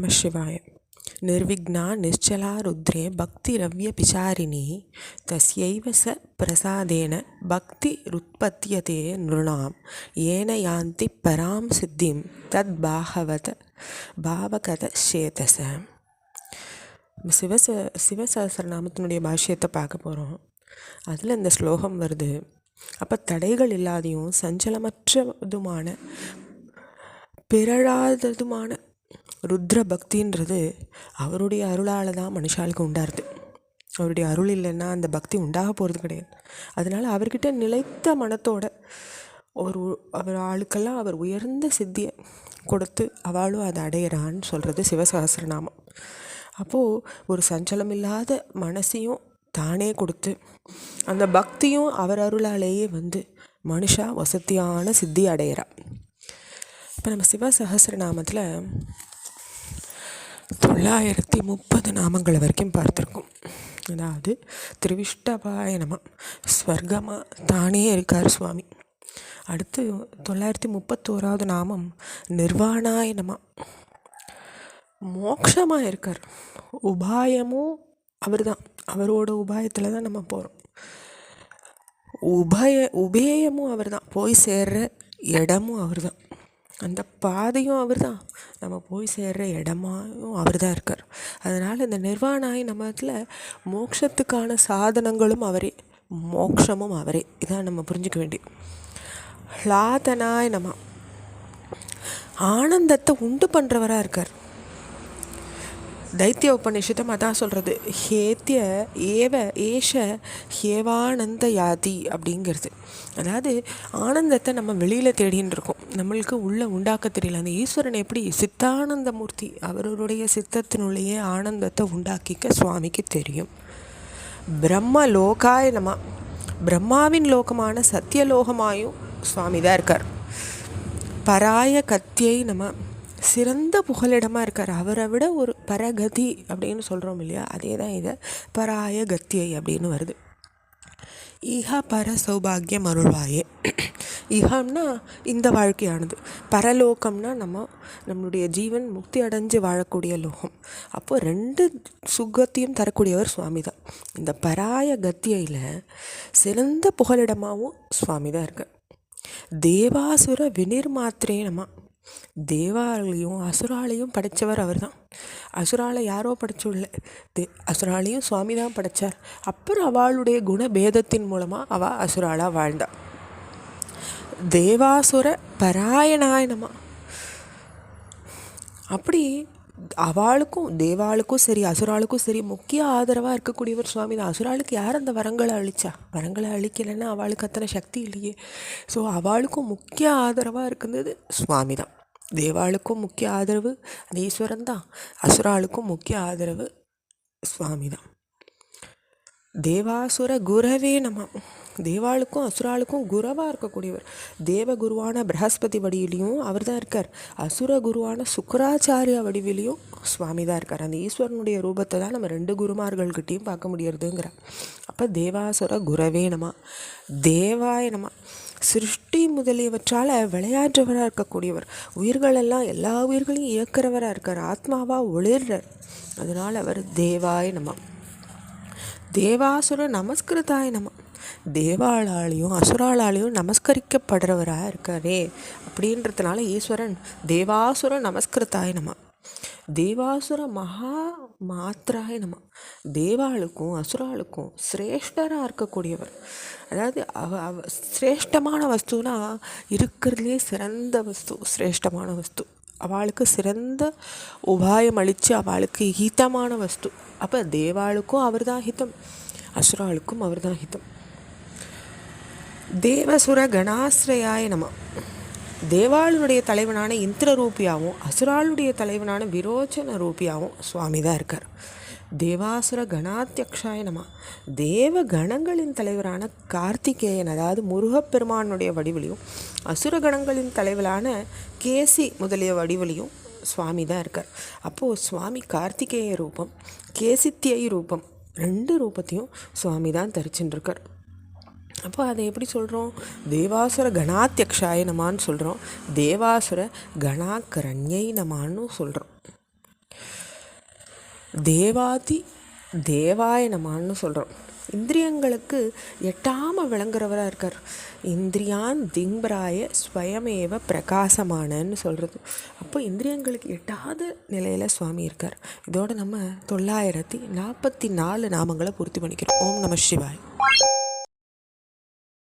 நம சிவாய. நிர்விக்னா நிశ్చலா ருத்ரே பக்திரவ்யபிசாரிணி தஸ்யைவ ச பிரசாதேன பக்திருத்பத்யதே நிருணாம் ஏன யாந்தி பராம் சித்திம் தத் பாவகத சேதச. சிவசஹஸ்ரநாமத்தினுடைய பாஷ்யத்தை பார்க்க போகிறோம். அதில் இந்த ஸ்லோகம் வருது. அப்போ தடைகள் இல்லாதையும் சஞ்சலமற்றதுமான பிறழாததுமான ருத்ர பக்தின்றது அவருடைய அருளால் தான் மனுஷாளுக்கு உண்டாருது. அவருடைய அருள் இல்லைன்னா அந்த பக்தி உண்டாக போகிறது கிடையாது. அதனால் அவர்கிட்ட நிலைத்த மனத்தோட அவர் ஆளுக்கெல்லாம் அவர் உயர்ந்த சித்தியை கொடுத்து அவளும் அதை அடையிறான்னு சொல்கிறது சிவசஹஸ்ரநாமம். அப்போது ஒரு சஞ்சலம் இல்லாத மனசையும் தானே கொடுத்து அந்த பக்தியும் அவர் அருளாலேயே மனுஷா வசதியான சித்தி அடையிறா. இப்போ நம்ம சிவசஹஸ்ரநாமத்தில் 930 நாமங்கள் வரைக்கும் பார்த்துருக்கோம். அதாவது திருவிஷ்டபாய நம, ஸ்வர்கமாக தானே இருக்கார் சுவாமி. அடுத்து 931வது நாமம் நிர்வாணாய நம, மோக்ஷமாக இருக்கார். உபாயமும் அவர் தான், அவரோட உபாயத்தில் தான் நம்ம போகிறோம். உபேயமும் அவர் தான், போய் சேர்ற இடமும் அவர் தான், அந்த பாதையும் அவர் தான், நம்ம போய் சேர்ற இடமாயும் அவர் தான் இருக்கார். அதனால் இந்த நிர்வாணாய் நமத்தில் மோட்சத்துக்கான சாதனங்களும் அவரே, மோட்சமும் அவரே. இதான் நம்ம புரிஞ்சுக்க வேண்டிய. ஹ்லாதனாய் நம, ஆனந்தத்தை உண்டு பண்ணுறவராக இருக்கார். தைத்திய உபநிஷத்தம் அதான் சொல்கிறது. ஹேத்திய ஏவ ஏஷ ஹேவானந்த யாதி அப்படிங்கிறது. அதாவது ஆனந்தத்தை நம்ம வெளியில் தேடின்னு இருக்கோம், நம்மளுக்கு உள்ளே உண்டாக்க தெரியல. அந்த ஈஸ்வரன் எப்படி சித்தானந்த மூர்த்தி, அவருடைய சித்தத்தினுள்ளேயே ஆனந்தத்தை உண்டாக்கிக்க சுவாமிக்கு தெரியும். பிரம்ம லோகாய நம, பிரம்மாவின் லோகமான சத்தியலோகமாயும் சுவாமி தான் இருக்கார். பராய கத்தியை நம்ம, சிறந்த புகலிடமாக இருக்கார். அவரை விட ஒரு பரகதி அப்படின்னு சொல்கிறோம் இல்லையா, அதே தான் இதை பராய கத்தியை அப்படின்னு வருது. ஈஹா பர சௌபாகியம் அருள்வாயே. ஈஹம்னா இந்த வாழ்க்கையானது, பரலோகம்னா நம்மளுடைய ஜீவன் முக்தி அடைஞ்சு வாழக்கூடிய லோகம். அப்போது 2 சுகத்தையும் தரக்கூடியவர் சுவாமி தான். இந்த பராய கத்தியில் சிறந்த புகலிடமாகவும் சுவாமி தான் இருக்கார். தேவாசுர வினிர்மாத்திரே நம, தேவாலையும் அசுராலையும் படைத்தவர் அவர் தான். அசுராலை யாரோ படைச்சுள்ள, அசுராலையும் சுவாமி தான் படைத்தார். அப்புறம் அவளுடைய குணபேதத்தின் மூலமாக அவள் அசுராலாக வாழ்ந்தாள். தேவாசுர பராயணாய நம, அப்படி அவளுக்கும் தேவாளுக்கும் சரி அசுராளுக்கும் சரி முக்கிய ஆதரவாக இருக்கக்கூடியவர் சுவாமி தான். அசுராளுக்கு யார் அந்த வரங்களை அழிச்சா? வரங்களை அழிக்கலைன்னா அவளுக்கு அத்தனை சக்தி இல்லையே. ஸோ அவளுக்கும் முக்கிய ஆதரவாக இருக்கிறது சுவாமி தான். தேவாளுக்கும் முக்கிய ஆதரவு அந்த ஈஸ்வரன் தான், அசுராளுக்கும் முக்கிய ஆதரவு சுவாமி தான். தேவாசுர குரவே நம, தேவாளுக்கும் அசுராளுக்கும் குருவாக இருக்கக்கூடியவர். தேவ குருவான பிரகஸ்பதி வடிவிலையும் அவர் தான் இருக்கார். அசுர குருவான சுக்கராச்சாரிய வடிவிலையும் சுவாமி தான் இருக்கார். அந்த ஈஸ்வரனுடைய ரூபத்தை தான் நம்ம 2 குருமார்கள்கிட்டையும் பார்க்க முடியறதுங்கிறார். அப்போ தேவாசுர குரவே நம, தேவாய நம, சிருஷ்டி முதலியவற்றால் விளையாடுறவராக இருக்கக்கூடியவர். உயிர்களெல்லாம் எல்லா உயிர்களையும் இயக்கிறவராக இருக்கார், ஆத்மாவாக ஒளிர்றார். அதனால் அவர் தேவாய நம. தேவாசுர நமஸ்கிருதாய நம, தேவாளாலையும் அசுராளாலையும் நமஸ்கரிக்கப்படுறவராக இருக்காரே அப்படின்றதுனால ஈஸ்வரன் தேவாசுர நமஸ்கிருதாய நம. தேவாசுர மகா மாத்திராய நம, தேவாளுக்கும் அசுராளுக்கும் சிரேஷ்டராக இருக்கக்கூடியவர். அதாவது சிரேஷ்டமான வஸ்துனா இருக்கிறதுலே சிறந்த வஸ்து, சிரேஷ்டமான வஸ்து, அவளுக்கு சிறந்த உபாயம் அளித்து அவளுக்கு ஹிதமான வஸ்து. அப்போ தேவாளுக்கும் அவர் தான் ஹிதம், அசுராளுக்கும் அவர் தான் ஹிதம். தேவசுர கணாசிரயாய நம, தேவாளுடைய தலைவனான இந்திர ரூபியாகவும் அசுராளுடைய தலைவனான விரோச்சன ரூபியாகவும் சுவாமி தான் இருக்கார். தேவாசுர கணாத்தியக்ஷாய நம, தேவ கணங்களின் தலைவரான கார்த்திகேயன் அதாவது முருகப்பெருமானுடைய வடிவிலையும் அசுர கணங்களின் தலைவரான கேசி முதலிய வடிவிலையும் சுவாமி தான் இருக்கார். அப்போது சுவாமி கார்த்திகேய ரூபம் கேசித்தியை ரூபம் 2 ரூபத்தையும் சுவாமி தான் தரிச்சுட்டுருக்கார். அப்போ அதை எப்படி சொல்கிறோம்? தேவாசுர கணாத்தியக்ஷாய நமான்னு சொல்கிறோம், தேவாசுர கணாக்கரண்யை நமான்னு சொல்கிறோம். தேவாதி தேவாய நமன்னு சொல்கிறோம். இந்திரியங்களுக்கு எட்டாமல் விளங்குறவராக இருக்கார். இந்திரியான் திங்பராய ஸ்வயமேவ பிரகாசமானன்னு சொல்கிறது. அப்போ இந்திரியங்களுக்கு எட்டாத நிலையில் சுவாமி இருக்கார். இதோடு நம்ம 944 நாமங்களை பூர்த்தி பண்ணிக்கிறோம். ஓம் நம சிவாய்.